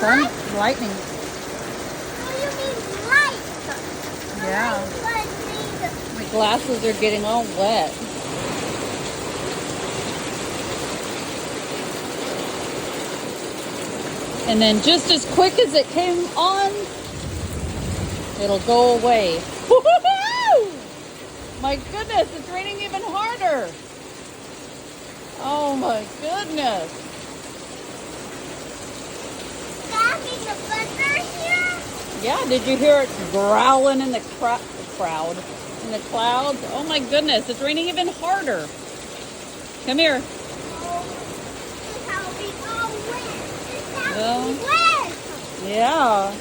lightning. Oh, you mean light. Yeah. Lightning. My glasses are getting all wet. And then just as quick as it came on, it'll go away. Woo-hoo-hoo! My goodness, it's raining even harder. Oh my goodness. Daddy, the thunder here? Yeah, did you hear it growling in the crowd? In the clouds? Oh my goodness, it's raining even harder. Come here. Oh, this is how we all win. This is how Well, we win. yeah.